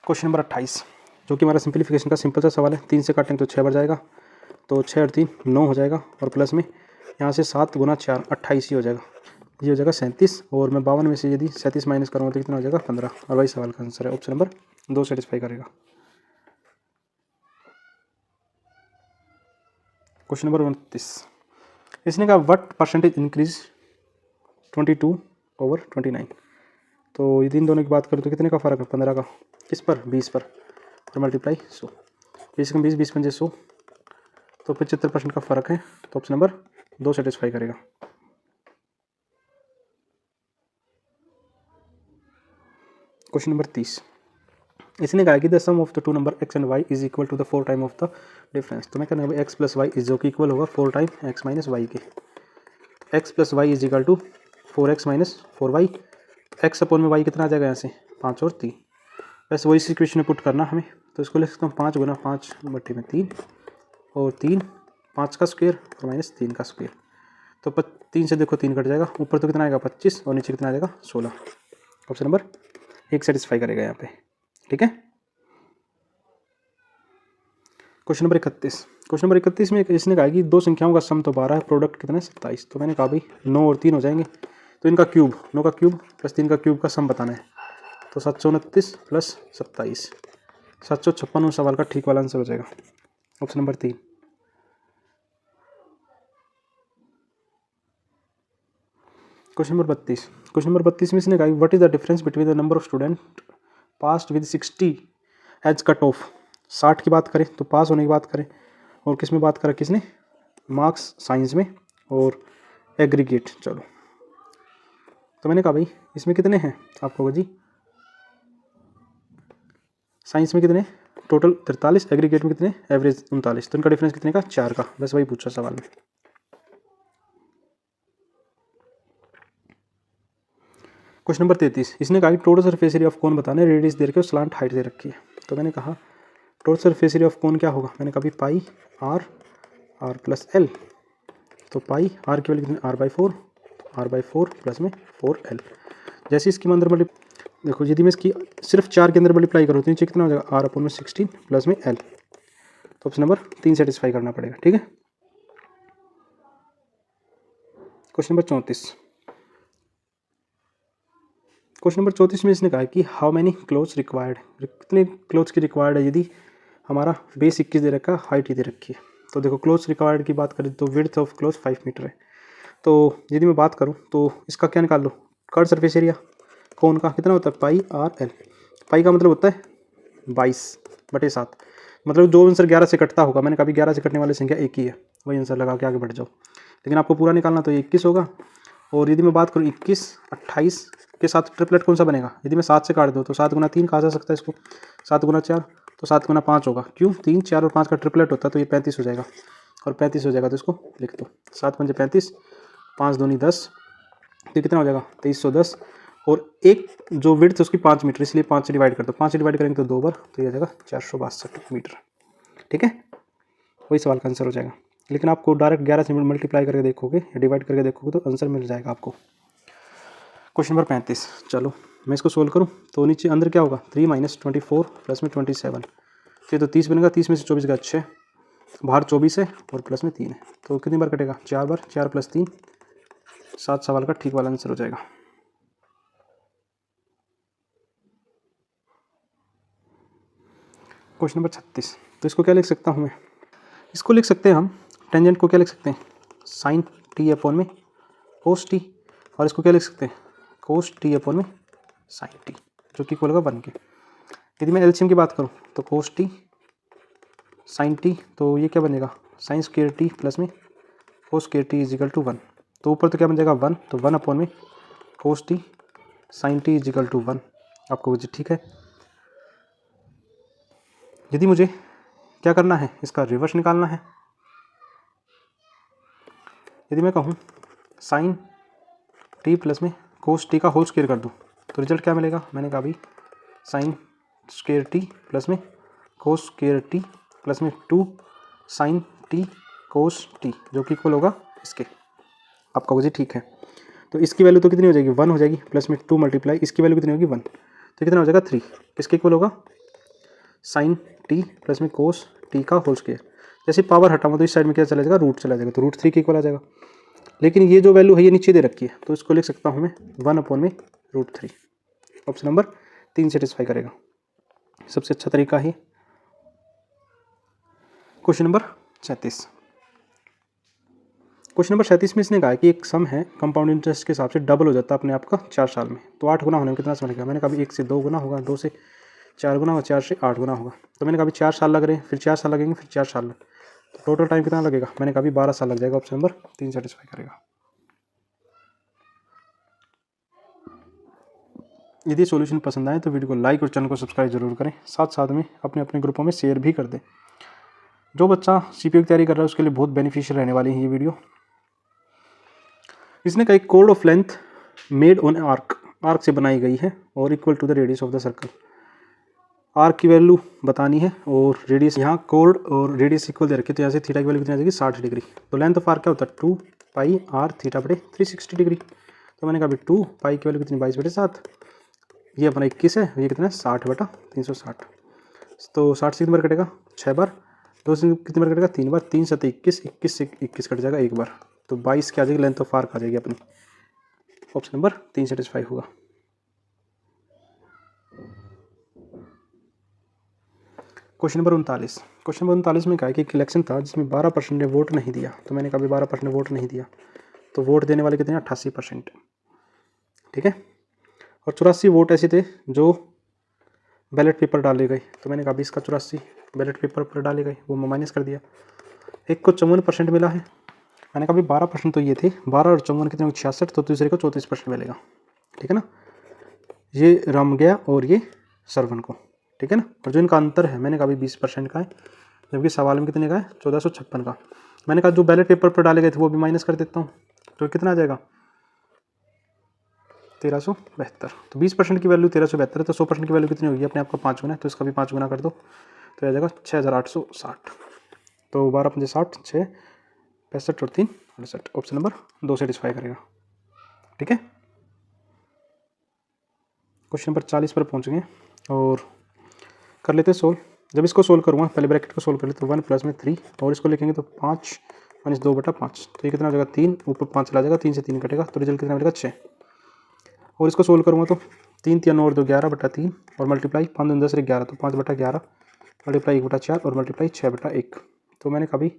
A: क्वेश्चन नंबर 28 जो कि हमारा सिंप्लीफिकेशन का सिंपल सा सवाल है, 3 से काटेंगे तो 6 बढ़ जाएगा, तो 6 और 3 9 हो जाएगा, और प्लस में यहाँ से 7 गुना 4 28 ही हो जाएगा, ये हो जाएगा 37, और मैं 52 में से यदि 37 माइनस करूँगा तो कितना हो जाएगा 15, और वही सवाल का आंसर है ऑप्शन नंबर 2 सेटिस्फाई करेगा। क्वेश्चन नंबर 29, इसने कहा व्हाट परसेंटेज इंक्रीज 22/29, तो यदि इन दोनों की बात करूँ तो कितने का फ़र्क है 15 का, किस पर 20 पर, और मल्टीप्लाई 100, 20 कम 20 20 पंजे 100, तो 75% का फ़र्क है, तो ऑप्शन नंबर 2 सेटिस्फाई करेगा। क्वेश्चन नंबर 30, इसने कहा कि the sum of the two number x and y is equal to the 4 time of the difference, तो मैं कहना है x प्लस वाई इज जो कि इक्वल होगा 4 टाइम x माइनस वाई के, x plus y is equal to 4x minus 4y, x upon में y कितना आ जाएगा यहाँ से 5 और 3, वैसे वही इक्वेशन में पुट करना हमें, तो इसको लिख सकता हूँ 5 गुना 5/3 और 3 5 का स्क्वायर और माइनस 3 का स्क्वायर, तो 3 से देखो 3 कट जाएगा, ऊपर तो कितना आएगा 25 और नीचे कितना आ जाएगा 16, ऑप्शन नंबर 1 सेटिस्फाई करेगा यहाँ पे। ठीक है, क्वेश्चन नंबर 31, क्वेश्चन नंबर 31 में इसने कहा कि 2 संख्याओं का सम तो 12 है, प्रोडक्ट कितना है 27, तो मैंने कहा भाई 9 और 3 हो जाएंगे, तो इनका क्यूब 9 का क्यूब प्लस 3 का क्यूब का सम बताना है, तो 729 प्लस 27 756 उस सवाल का ठीक वाला आंसर हो जाएगा option number 3। Question number 32, question number 32 में इसने कहा what is the difference between the number of student passed with 60 as cut off. 60 की बात करें तो पास होने की बात करें, और किस में बात करा किसने, मार्क्स साइंस में और एग्रीगेट। चलो तो मैंने कहा भाई इसमें कितने हैं, आपको जी साइंस में कितने टोटल 43, एग्रीगेट में कितने एवरेज 39, तो इनका डिफरेंस कितने का 4 का, बस वही पूछा सवाल में। क्वेश्चन नंबर 33, इसने कहा total surface area of cone बताना है, रेडियस दे रखी है, स्लांट हाइट दे रखी है। तो मैंने कहा total surface area of cone क्या होगा, मैंने कहा पाई आर प्लस एल। तो पाई आर की वैल्यू कितनी r/4 प्लस में 4l। जैसे इसकी मैं अंदर देखो यदि मैं इसकी सिर्फ 4 के अंदर मल्टीप्लाई करूँ तो नीचे कितना हो जाएगा r/16 प्लस में l। तो ऑप्शन नंबर 3 सेटिस्फाई करना पड़ेगा, ठीक है। क्वेश्चन नंबर 34, क्वेश्चन नंबर 34 में इसने कहा कि हाउ मैनी क्लोथ्स रिक्वायर्ड, कितने क्लोथ्स की रिक्वायर्ड है, यदि हमारा बेस 21 दे रखा, हाइट ही दे रखी है। तो देखो क्लोथ्स रिक्वायर्ड की बात करें तो विड्थ ऑफ क्लोथ 5 मीटर है। तो यदि मैं बात करूं तो इसका क्या निकाल लो, कर्व सरफेस एरिया कोन का कितना होता है पाई आर एल। पाई का मतलब होता है 22/7, मतलब जो आंसर 11 से कटता होगा, मैंने कभी 11 से कटने वाली संख्या एक ही है, वही आंसर लगा के आगे बढ़ जाओ। लेकिन आपको पूरा निकालना तो 21 होगा। और यदि मैं बात करूँ 21 28 के साथ ट्रिपलेट कौन सा बनेगा, यदि मैं 7 से काट दूँ तो 7 गुना 3 कहा जा सकता है इसको, 7 गुना 4 तो 7 गुना 5 होगा, क्यों 3 4 और 5 का ट्रिपलेट होता है, तो ये 35 हो जाएगा। और 35 हो जाएगा तो इसको लिख दो 7 पंजे 35, 5 दूनी 10, तो कितना हो जाएगा 2310। और एक जो विड्थ है उसकी 5 मीटर, इसलिए 5 से डिवाइड कर दो, 5 से डिवाइड करेंगे तो 2 बार, तो ये आ जाएगा 462 मीटर, ठीक है। वही सवाल का आंसर हो जाएगा। लेकिन आपको डायरेक्ट 11 से मल्टीप्लाई करके देखोगे या डिवाइड करके देखोगे तो आंसर मिल जाएगा आपको। क्वेश्चन नंबर 35, चलो मैं इसको सोल्व करूँ तो नीचे अंदर क्या होगा 3 - 24 प्लस में 27, तो ये तो 30 बनेगा, 30 में से 24 का 6, बाहर 24 है और प्लस में 3 है, तो कितनी बार कटेगा 4 बार, 4 + 3 7 सवाल का ठीक वाला आंसर हो जाएगा। क्वेश्चन नंबर 36, तो इसको क्या लिख सकता हूँ मैं, इसको लिख सकते हैं हम टेंजेंट को क्या लिख सकते हैं साइन टी अपॉन में कोस टी, और इसको क्या लिख सकते हैं कोस टी अपॉन में साइन टी, जो कि इक्वल होगा 1 के। यदि मैं एलसीएम की बात करूँ तो कोस टी साइन टी, तो ये क्या बनेगा साइन स्क्वायर टी प्लस में cos square T is equal to 1। तो ऊपर तो क्या बन जाएगा 1, तो 1 अपॉन में cos T sine T is equal to 1, आपको ठीक है। यदि मुझे क्या करना है इसका रिवर्स निकालना है, यदि मैं कहूँ साइन टी प्लस में कोस टी का होल स्क्वायर कर दूँ तो रिजल्ट क्या मिलेगा, मैंने कहा भाई साइन स्क्वायर टी प्लस में कोस स्क्वायर टी प्लस में 2 साइन टी कोस टी, जो कि इक्वल होगा इसके, आपका वो जी ठीक है। तो इसकी वैल्यू तो कितनी हो जाएगी 1 हो जाएगी, प्लस में 2 मल्टीप्लाई इसकी वैल्यू कितनी होगी 1, तो कितना हो जाएगा 3, किसके इक्वल होगा साइन टी प्लस में कोस टी का होल स्क्वायर। जैसे पावर हटाऊंगा तो इस साइड में क्या चला जाएगा रूट चला जाएगा, तो √3 के इक्वल आ जाएगा। लेकिन ये जो वैल्यू है ये नीचे दे रखी है, तो इसको लिख सकता हूँ मैं 1 अपॉन में √3। ऑप्शन नंबर 3 सेटिस्फाई करेगा, सबसे अच्छा तरीका है। क्वेश्चन नंबर 37, क्वेश्चन नंबर 37 में इसने कहा कि एक सम है कंपाउंड इंटरेस्ट के हिसाब से डबल हो जाता है अपने आप का 4 साल में, तो 8 गुना होने में कितना समय लगेगा, मैंने कहा 1 से 2 गुना होगा, 2 से 4 गुना होगा, 4 से 8 गुना होगा। तो मैंने कहा 4 साल लग रहे हैं, फिर 4 साल लगेंगे, फिर 4 साल, तो टोटल टाइम कितना लगेगा, मैंने कहा 12 साल लग जाएगा। ऑप्शन नंबर 3 सेटिस्फाई करेगा। यदि सॉल्यूशन पसंद आए तो वीडियो को लाइक और चैनल को सब्सक्राइब जरूर करें, साथ साथ में अपने अपने ग्रुपों में शेयर भी कर दें। जो बच्चा सीपीयू की तैयारी कर रहा है उसके लिए बहुत बेनिफिशियल रहने वाली है ये वीडियो। इसने कहा कोड of length made on arc से बनाई गई है और equal to the radius of the circle. Arc की वैल्यू बतानी है और रेडियस, यहाँ कोड और रेडियस इक्वल दे रखी, तो यहाँ से थीटा की वैल्यू कितनी आ जाएगी 60 डिग्री। तो लेंथ ऑफ आर्क क्या होता है 2 पाई आर थीटा बटे 360 डिग्री। तो मैंने कहा 2 पाई की वैल्यू कितनी 22/7, ये अपना 21 है, ये कितना है 60/360। तो 60 से कितनी बार कटेगा 6 बार, 2 से कितनी बार कटेगा 3 बार, 3 7 21, 21 से 21 कट जाएगा 1 बार, तो 22 की आ जाएगी लेंथ ऑफ आर्क आ जाएगी अपनी। ऑप्शन नंबर 3 सेटिस्फाई होगा। क्वेश्चन नंबर 39, क्वेश्चन नंबर 39 में कहा है कि एक इलेक्शन था जिसमें 12% ने वोट नहीं दिया, तो मैंने कहा 12% ने वोट नहीं दिया, तो वोट देने वाले कितने 88%। ठीक है। और 84 वोट ऐसे थे जो बैलेट पेपर डाले गए, तो मैंने कहा 20 का 84 बैलेट पेपर पर डाले गए, वो मैं माइनस कर दिया। एक को 54% मिला है, मैंने कहा 12% तो ये थे, 12 और 54 कितने 66, तो दूसरे को 34% मिलेगा, ठीक है ना। ये रम गया और ये सरवन को, ठीक है ना। और जो इनका अंतर है मैंने कहा 20% का है, जबकि सवाल में कितने का है 1456 का। मैंने कहा जो बैलेट पेपर पर डाले गए थे वो भी माइनस कर देता हूँ, तो कितना आ जाएगा 1372। तो 20% की वैल्यू 1372 है, तो 100% की वैल्यू कितनी होगी अपने आप का 5 गुना है, तो इसका भी 5 गुना कर दो, तो आ जाएगा 6860। तो 12 पंजे 60, 6 65 और 3 68, ऑप्शन नंबर 2 सेटिस्फाई करेगा, ठीक है। क्वेश्चन नंबर 40 पर पहुंच गए और कर लेते हैं सोल्व। जब इसको सोल्व करूँगा पहले ब्रैकेट को सोल्व कर लेते, तो 1 प्लस में 3 और इसको लिखेंगे तो 5 माइनस 2/5, तो ये कितना हो जाएगा 3, ऊपर 5 चला जाएगा, 3 से 3 कटेगा, तो रिजल्ट कितना मिलेगा 6। और इसको सोल्व करूँगा तो 3 3 और 2 11/3 और मल्टीप्लाई 5 दूनी 10 11, तो 5/11 मल्टीप्लाई 1/4 और मल्टीप्लाई 6/1। तो मैंने कभी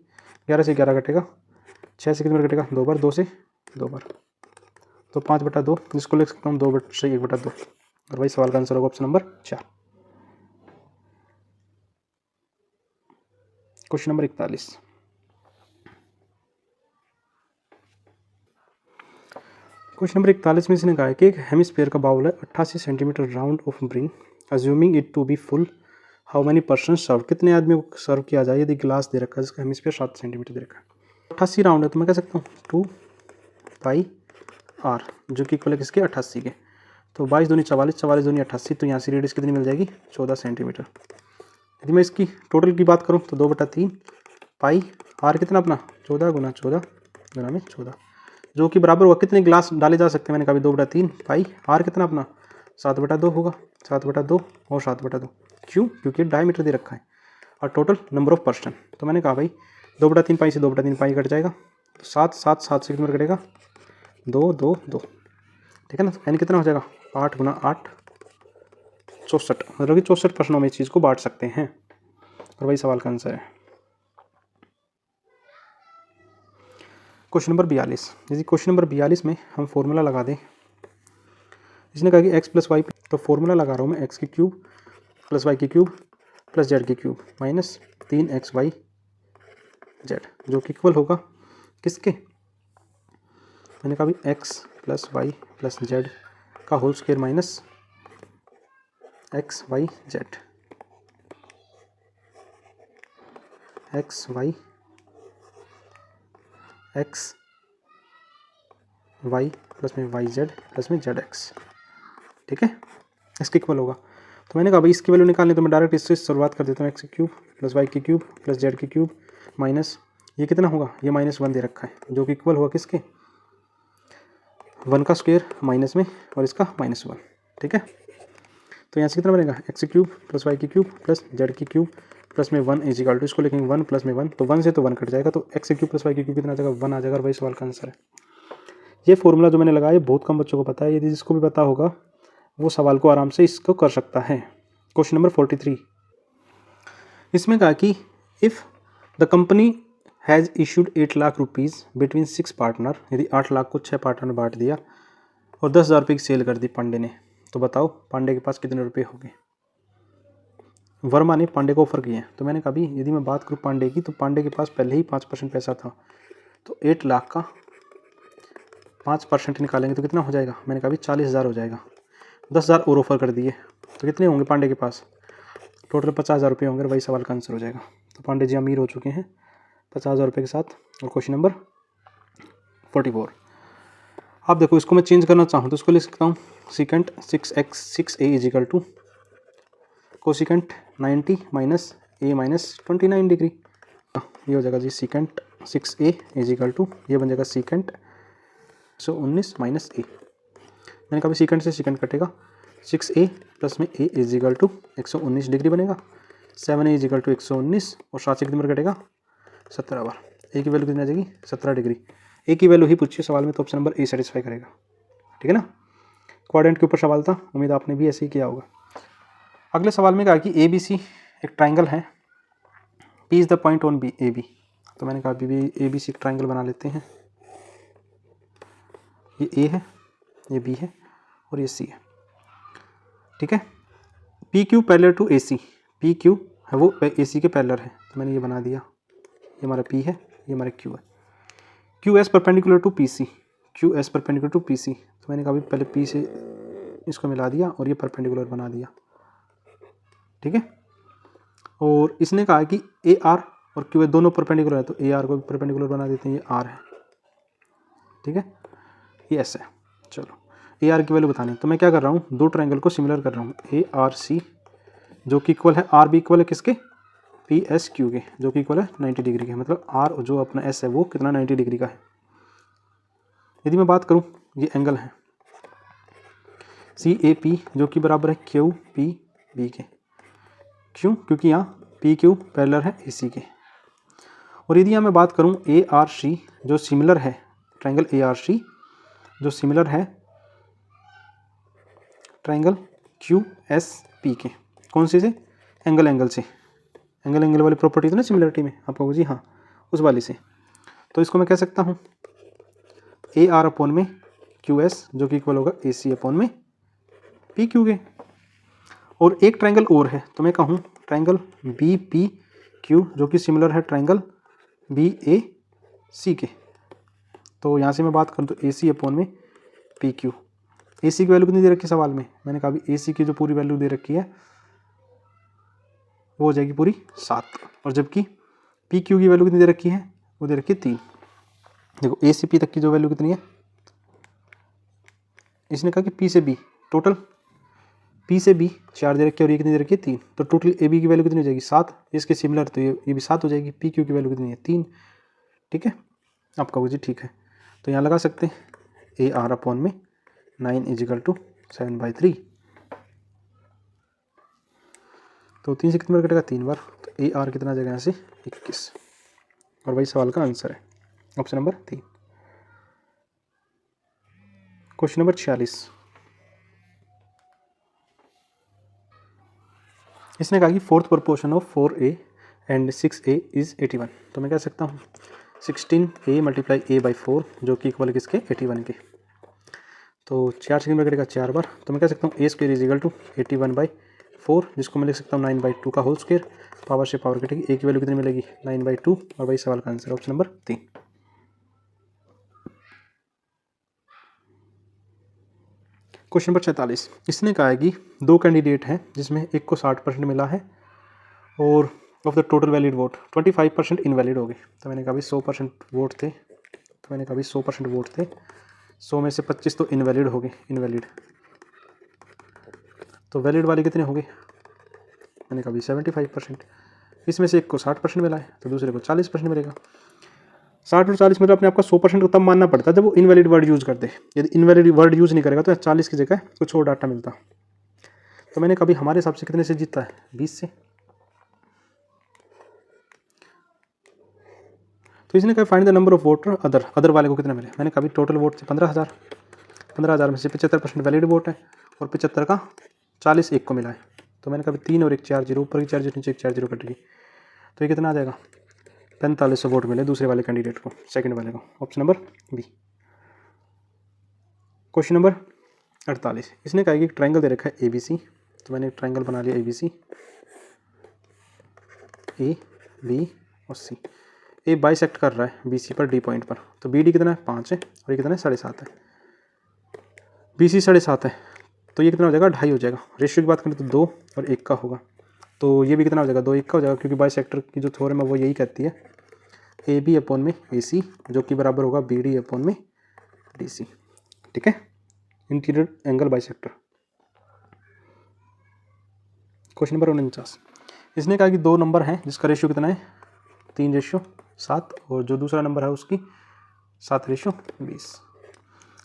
A: 11 से 11 कटेगा, 6 से कितने बार कटेगा 2 बार, 2 से 2 बार, तो 5/2, जिसको लिख सकता हूँ 2 से 1/2, और वही सवाल का आंसर होगा option number 4। Question number 41। Question number 41 में इसने कहा है कि एक हेमिस्फीयर का बाउल है 88 centimetre round off bring, assuming it to be full, how many person serve, कितने आदमियों को सर्व किया जाए यदि गिलास दे रखा है जिसका हेमिस्फीयर 7 सेंटीमीटर दे रखा है। 88 राउंड है, तो मैं कह सकता हूँ 2/r, जो कि इक्वल है किसके 88 के, तो 22 दूनी 44, 44 दूनी 88, तो यहाँ से रेडियस कितनी मिल जाएगी 14 सेंटीमीटर। यदि मैं इसकी टोटल की बात करूँ तो 2/3 पाई, आर कितना अपना 14 गुना 14 गुना में 14, जो कि बराबर हुआ कितने गिलास डाले जा सकते हैं, मैंने कहा 2/3 पाई, आर कितना अपना 7/2 होगा, 7/2 और 7/2, क्यों, क्योंकि डायमीटर दे रखा है, और टोटल नंबर ऑफ पर्सन, तो मैंने कहा भाई 2/3 पाई से 2/3 पाई कट जाएगा, तो 7 7 7 से कितना कटेगा 2 2 2, ठीक है ना। तो यानी कितना हो जाएगा 8 गुना 8 64, मतलब कि 64% में इस चीज़ को बांट सकते हैं, और वही सवाल का आंसर है। Question number 42। यदि क्वेश्चन नंबर 42 में हम फॉर्मूला लगा दें, इसने कहा कि x प्लस वाई, तो फॉर्मूला लगा रहा हूँ मैं, x की क्यूब प्लस वाई की क्यूब प्लस जेड की क्यूब माइनस 3xy जेड, जो कि इक्वल होगा किसके, मैंने कहा भी x plus Y plus Z का whole square minus X Y Z, X Y X Y plus में वाई जेड प्लस में जेड एक्स, ठीक है, इसके इक्वल होगा। तो मैंने कहा भाई इसकी वैल्यू निकालनी, तो मैं डायरेक्ट इससे शुरुआत कर देता हूँ, एक्स की क्यूब प्लस वाई की क्यूब प्लस जेड की क्यूब माइनस ये कितना होगा, ये -1 दे रखा है, जो कि इक्वल हुआ किसके 1 का स्क्वायर माइनस में और इसका -1, ठीक है। तो यहाँ से कितना बनेगा एक्स की क्यूब प्लस वाई की क्यूब प्लस जेड की क्यूब प्लस में 1 इज इक्वल टू, इसको लिखेंगे 1 प्लस में 1, तो 1 से तो 1 कट जाएगा, तो एक्स की क्यूब प्लस वाई की क्यूब कितना आ जाएगा 1 आ जाएगा, और वही सवाल का आंसर है। ये फॉर्मूला जो मैंने लगाया बहुत कम बच्चों को पता है, यदि जिसको भी पता होगा वो सवाल को आराम से इसको कर सकता है। क्वेश्चन नंबर 43, इसमें कहा कि if the company has issued 8 lakh rupees between 6 partner, यदि 8 लाख को 6 पार्टनर में बांट दिया और 10,000 रुपये की सेल कर दी पांडे ने, तो बताओ पांडे के पास कितने रुपये होंगे। वर्मा ने पांडे को ऑफर किए हैं, तो मैंने कहा भी यदि मैं बात करूँ पांडे की, तो पांडे के पास पहले ही 5% पैसा था, तो 8 लाख का 5% निकालेंगे तो कितना हो जाएगा, मैंने कहा भी 40,000 हो जाएगा, 10,000 और ऑफर कर दिए तो कितने होंगे पांडे के पास, टोटल 50,000 रुपये होंगे, वही सवाल का आंसर हो जाएगा। तो पांडे जी अमीर हो चुके हैं 50,000 रुपये के साथ। और क्वेश्चन नंबर 44, आप देखो इसको मैं चेंज करना चाहूँ तो इसको लिख सकता हूँ secant 6a is equal to cosecant 90 minus a minus 29 degree, ये हो जाएगा जी secant 6a is equal to, ये बन जाएगा सीकेंट 119 माइनस a, मैंने कहा सीकेंट से सीकेंट कटेगा, 6a प्लस में a is equal to 119 degree बनेगा, 7a इज इक्वल टू 119 और 7 से कितनी बार कटेगा 17 बार, a की वैल्यू कितनी आ जाएगी 17 डिग्री, a की वैल्यू ही पूछिए सवाल में, तो ऑप्शन नंबर ए सेटिस्फाई करेगा, ठीक है ना। क्वाड्रेंट के ऊपर सवाल था, उम्मीद आपने भी ऐसे ही किया होगा। अगले सवाल में कहा कि ए बी सी एक ट्राइंगल है, P is the point on B A B, तो मैंने कहा ए बी सी एक ट्राइंगल बना लेते हैं, ये ए है ये बी है और ये सी है, ठीक है। P Q parallel to A C, P Q है वो ए सी के पैरेलल है, तो मैंने ये बना दिया, ये हमारा पी है, ये हमारा क्यू है। Q S perpendicular to P C, Q S perpendicular to P C, तो मैंने कहा पहले पी से इसको मिला दिया और ये परपेंडिकुलर बना दिया, ठीक है। और इसने कहा कि ए आर और क्यू एस दोनों परपेंडिकुलर है, तो ए आर को भी परपेंडिकुलर बना देते हैं, ये आर है, ठीक है, ये एस है। चलो ए आर की वैल्यू बतानी, तो मैं क्या कर रहा हूँ, दो ट्रायंगल को सिमिलर कर रहा हूँ, ए आर सी जो कि इक्वल है, आर भी इक्वल है किसके, पी एस क्यू के, जो कि इक्वल है 90 डिग्री के, मतलब आर जो अपना एस है वो कितना 90 डिग्री का है। यदि मैं बात करूँ, ये एंगल है सी ए पी जो कि बराबर है क्यू पी बी के, क्यों, क्योंकि यहाँ पी क्यू पैरेलल है ए सी के। और यदि यहाँ मैं बात करूँ ए आर सी जो सिमिलर है, ट्रायंगल ए आर सी जो सिमिलर है ट्रायंगल क्यू एस पी के, कौन से एंगल से, एंगल वाली प्रॉपर्टी तो ना सिमिलरिटी में आपको, जी हाँ उस वाली से। तो इसको मैं कह सकता हूँ ए आर अपॉन में क्यू एस जो कि इक्वल होगा ए सी अपॉन में पी क्यू के। और एक ट्रायंगल और है, तो मैं कहूँ ट्रायंगल बी पी क्यू जो कि सिमिलर है ट्रायंगल बी ए सी के। तो यहाँ से मैं बात करूँ तो ए सी अपॉन में पी क्यू, ए सी की वैल्यू कितनी दे रखी है सवाल में, मैंने कहा ए सी की जो पूरी वैल्यू दे रखी है वो हो जाएगी पूरी 7, और जबकि पी क्यू की वैल्यू कितनी दे रखी है, वो दे रखी है 3। देखो ए सी पी तक की जो वैल्यू कितनी है, इसने कहा कि पी से बी, टोटल पी से बी 4 दे रखी है और ये कितनी दे रखी है 3, तो टोटल ए बी की वैल्यू कितनी हो जाएगी 7, इसके सिमिलर तो ये भी 7 हो जाएगी। पी क्यू की वैल्यू कितनी है 3, ठीक है। आपका वो जी ठीक है, तो यहाँ लगा सकते हैं ए आर अपॉन में 9 इजिकल टू 7/3, तो 3 से कितनी बार कटेगा 3 बार, तो ए आर कितना आ जाएगा यहाँ से 21, और वही सवाल का आंसर है ऑप्शन नंबर 3। क्वेश्चन नंबर 46, इसने कहा कि fourth proportion of 4a and 6a is 81, तो मैं कह सकता हूँ 16a मल्टीप्लाई a/4 जो कि इक्वल किसके 81 के। तो 4 से कितनी बार कटेगा 4 बार, तो मैं कह सकता हूँ a square is equal to 81/4, जिसको मैं लिख सकता हूँ 9/2 का होल स्क्वायर, पावर से पावर कटेगी, a की वैल्यू कितनी मिलेगी 9/2, और वही सवाल का answer option number 3। Question number 46, इसने कहा है कि दो कैंडिडेट हैं जिसमें एक को 60% मिला है और of the total valid vote 25% invalid हो गए। तो मैंने कहा 100% वोट थे, तो मैंने कहा 100% वोट थे, 100 में से 25 तो इनवैलिड हो गए, इनवैलिड, तो वैलिड वाले कितने हो गए, मैंने कहा 75%। इसमें से एक को 60% मिला है तो दूसरे को 40% मिलेगा। 60 और 40 मतलब अपने आपका 100% तब मानना पड़ता है जब वो इनवैलिड वर्ड यूज़ करते, यदि इनवैलिड वर्ड यूज़ नहीं करेगा तो 40 की जगह कुछ और डाटा मिलता। तो मैंने कभी हमारे हिसाब से कितने से जीतता है 20 से, तो इसने कहा find the number of voter other वाले को कितना मिले, मैंने कभी टोटल वोट थे 15,000 में से 75% वैलिड वोट है और 75 का 40 एक को मिला है, तो मैंने कभी 3 और 1 4 0, ऊपर की 4 0 नीचे एक 4 0 कटेगी, तो ये कितना आ जाएगा 4500 वोट मिले दूसरे वाले कैंडिडेट को, सेकंड वाले को, option number B. Question number 48, इसने कहा कि ट्रायंगल दे रखा है ABC, तो मैंने एक ट्रायंगल बना लिया ABC, A B और C। ए बाइसेक्ट कर रहा है BC पर D पॉइंट पर, तो BD कितना है 5 है और ये कितना है 7.5 है, BC 7.5 है, तो ये कितना हो जाएगा 2.5 हो जाएगा। रेशियो की बात करें तो 2 और 1 का होगा, तो ये भी कितना हो जाएगा 2 1 का हो जाएगा, क्योंकि बाइसेक्टर की जो थ्योरम है वो यही कहती है AB अपॉन में AC जो कि बराबर होगा BD अपॉन में DC, ठीक है, interior angle bisector. Question number 49, इसने कहा कि दो नंबर हैं जिसका रेशियो कितना है 3:7 और जो दूसरा नंबर है उसकी 7:20।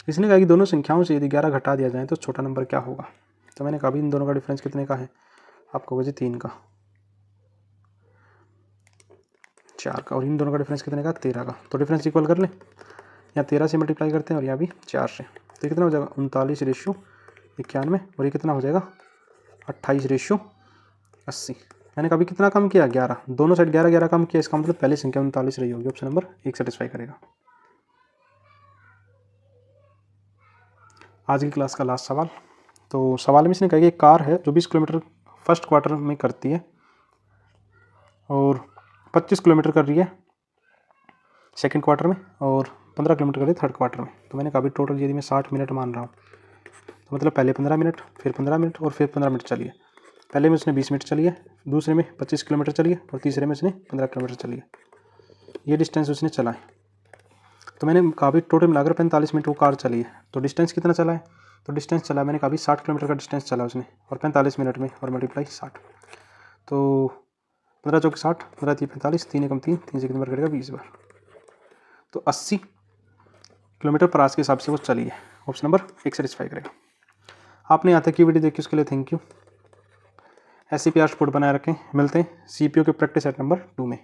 A: इसने कहा कि दोनों संख्याओं से यदि 11 घटा दिया जाए तो छोटा नंबर क्या होगा, तो मैंने कहा इन दोनों का डिफरेंस कितने का है, आपको होगा जी 3 का, 4 का, और इन दोनों का डिफरेंस कितने का 13 का, तो डिफरेंस इक्वल कर लें, यहाँ 13 से मल्टीप्लाई करते हैं और यहाँ भी 4 से, तो कितना हो जाएगा 39:91, और ये कितना हो जाएगा 28:80। मैंने कभी कितना कम किया 11, दोनों साइड 11 11 कम किया, इसका मतलब पहली संख्या 39 रही होगी, ऑप्शन नंबर 1 सेटिस्फाई करेगा। आज की क्लास का लास्ट सवाल। तो सवाल में इसने कहा कि एक कार है जो 20 किलोमीटर फर्स्ट क्वार्टर में करती है और 25 किलोमीटर कर रही है सेकंड क्वार्टर में और 15 किलोमीटर कर रही है थर्ड क्वार्टर में। तो मैंने कहा भी टोटल यदि मैं 60 मिनट मान रहा हूँ तो मतलब पहले 15 मिनट, फिर 15 मिनट और फिर 15 मिनट चली है। पहले में उसने 20 मिनट चली है, दूसरे में 25 किलोमीटर चली है और तीसरे में उसने 15 किलोमीटर चली है। ये डिस्टेंस उसने चला है। तो मैंने कहा भी टोटल मिलाकर 45 मिनट वो कार चली है। तो डिस्टेंस कितना चला है? तो डिस्टेंस चला मैंने कहा भी 60 किलोमीटर का डिस्टेंस चला उसने और 45 मिनट में और मल्टीप्लाई 60। तो 15 चौक 60, 15 3 45, 3 एकम 3, 3 से कितनी बार करेगा 20 बार। तो 80 किलोमीटर पर आवर्स के हिसाब से वो चली है। ऑप्शन नंबर 1 सेटिस्फाई करेगा। आपने यहाँ तक की वीडियो देखी उसके लिए थैंक यू। ऐसी प्यार सपोर्ट बनाए रखें। मिलते हैं CPU के प्रैक्टिस सेट नंबर 2 में।